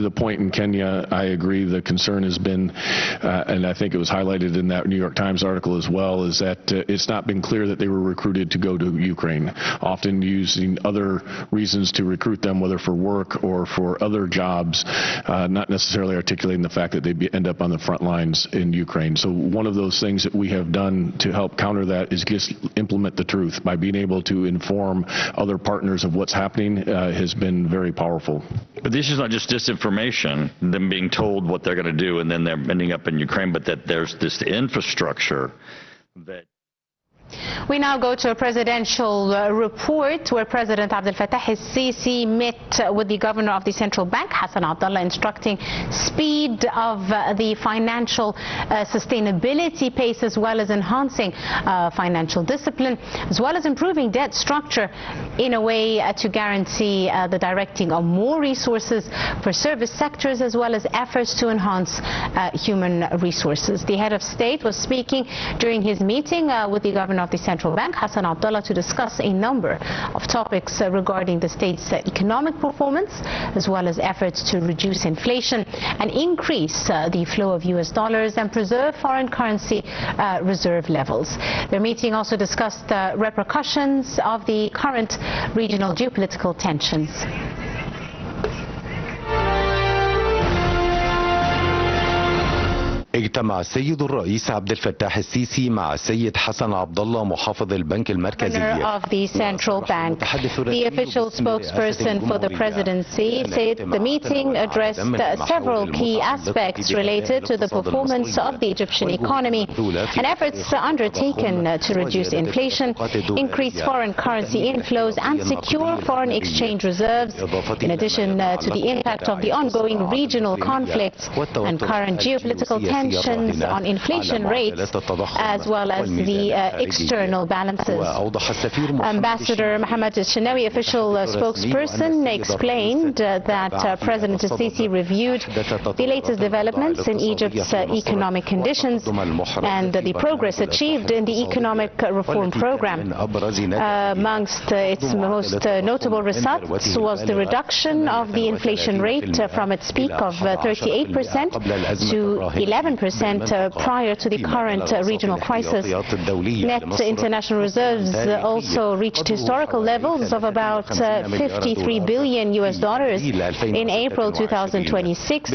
to the point in Kenya, I agree the concern has been, and I think it was highlighted in that New York Times article as well, is that it's not been clear that they were recruited to go to Ukraine, often using other reasons to recruit them, whether for work or for other jobs, not necessarily articulating the fact that they end up on the front lines in Ukraine. So one of those things that we have done to help counter that is just implement the truth by being able to inform other partners of what's happening has been very powerful. But this is not just disinformation, them being told what they're going to do and then they're ending up in Ukraine, but that there's this infrastructure that... We now go to a presidential report where President Abdel Fattah Sisi met with the governor of the central bank, Hassan Abdullah, instructing speed of the financial sustainability pace, as well as enhancing financial discipline, as well as improving debt structure in a way to guarantee the directing of more resources for service sectors, as well as efforts to enhance human resources. The head of state was speaking during his meeting with the governor of the central bank, Hassan Abdullah, to discuss a number of topics regarding the state's economic performance, as well as efforts to reduce inflation and increase the flow of US dollars and preserve foreign currency reserve levels. Their meeting also discussed repercussions of the current regional geopolitical tensions. اجتمع السيد الرئيس عبد الفتاح السيسي مع السيد حسن عبد الله محافظ البنك المركزي. Of the central bank. The official spokesperson for the presidency said the meeting addressed several key aspects related to the performance of the Egyptian economy and efforts undertaken to reduce inflation, increase foreign currency inflows and secure foreign exchange reserves, in addition to the impact of the ongoing regional conflicts and current geopolitical tensions on inflation rates, as well as the external balances. Ambassador Mohammed Shinawi, official spokesperson, explained that President Sisi reviewed the latest developments in Egypt's economic conditions and the progress achieved in the economic reform program. Amongst its most notable results was the reduction of the inflation rate from its peak of 38% to 11% prior to the current regional crisis. Net international reserves also reached historical levels of about 53 billion US dollars in April 2026,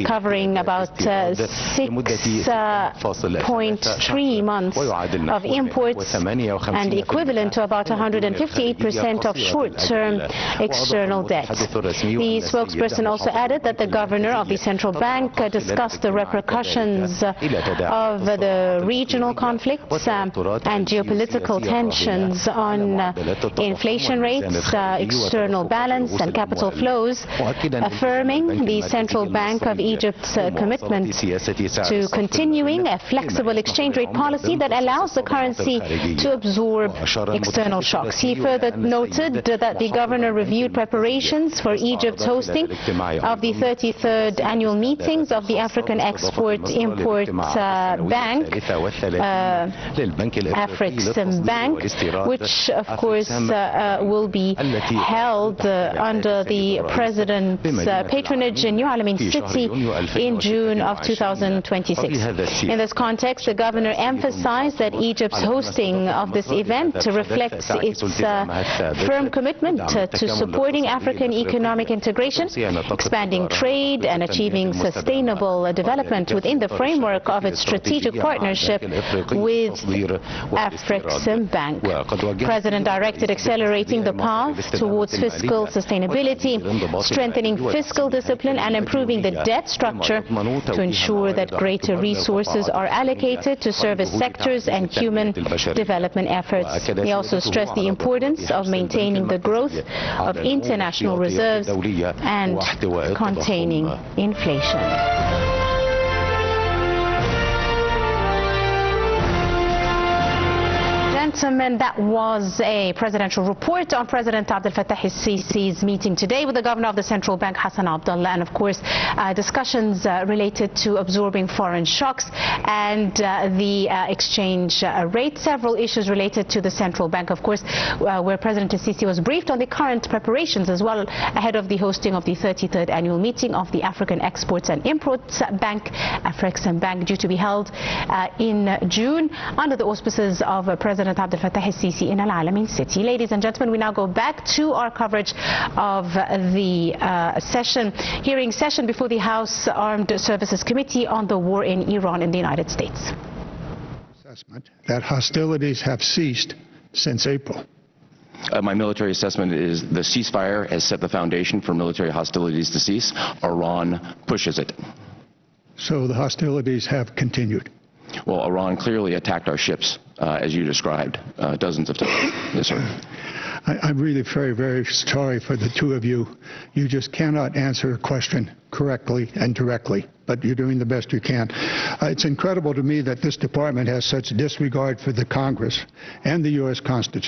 covering about 6.3 months of imports and equivalent to about 158% of short-term external debt. The spokesperson also added that the governor of the central bank discussed the repercussions of the regional conflicts and geopolitical tensions on inflation rates, external balance and capital flows, affirming the Central Bank of Egypt's commitment to continuing a flexible exchange rate policy that allows the currency to absorb external shocks. He further noted that the governor reviewed preparations for Egypt's hosting of the 33rd annual meetings of the African Export-Import Bank, African Bank, which of course will be held under the President's patronage in New Alamein City in June of 2026. In this context, the governor emphasized that Egypt's hosting of this event reflects its firm commitment to supporting African economic integration, expanding trade and achieving sustainable development within the framework of its strategic partnership with African Bank. The President directed accelerating the path towards fiscal sustainability, strengthening fiscal discipline and improving the debt structure to ensure that greater resources are allocated to service sectors and human development efforts. He also stressed the importance of maintaining the growth of international reserves and containing inflation. gentlemen, that was a presidential report on President Abdel Fattah el-Sisi's meeting today with the governor of the central bank, Hassan Abdullah, and of course discussions related to absorbing foreign shocks and the exchange rate. Several issues related to the central bank, of course, where President el-Sisi was briefed on the current preparations as well ahead of the hosting of the 33rd annual meeting of the African Exports and Imports Bank, Afrexim Bank, due to be held in June under the auspices of President Abdel Fattah el-Sisi in Al Alamein City. Ladies and gentlemen, we now go back to our coverage of the hearing session before the House Armed Services Committee on the war in Iran in the United States. Assessment that hostilities have ceased since April. My military assessment is the ceasefire has set the foundation for military hostilities to cease. Iran pushes it. So the hostilities have continued. Well, Iran clearly attacked our ships, as you described, dozens of times. Yes, sir. I'm really very, very sorry for the two of you. You just cannot answer a question correctly and directly, but you're doing the best you can. It's incredible to me that this department has such disregard for the Congress and the U.S. Constitution.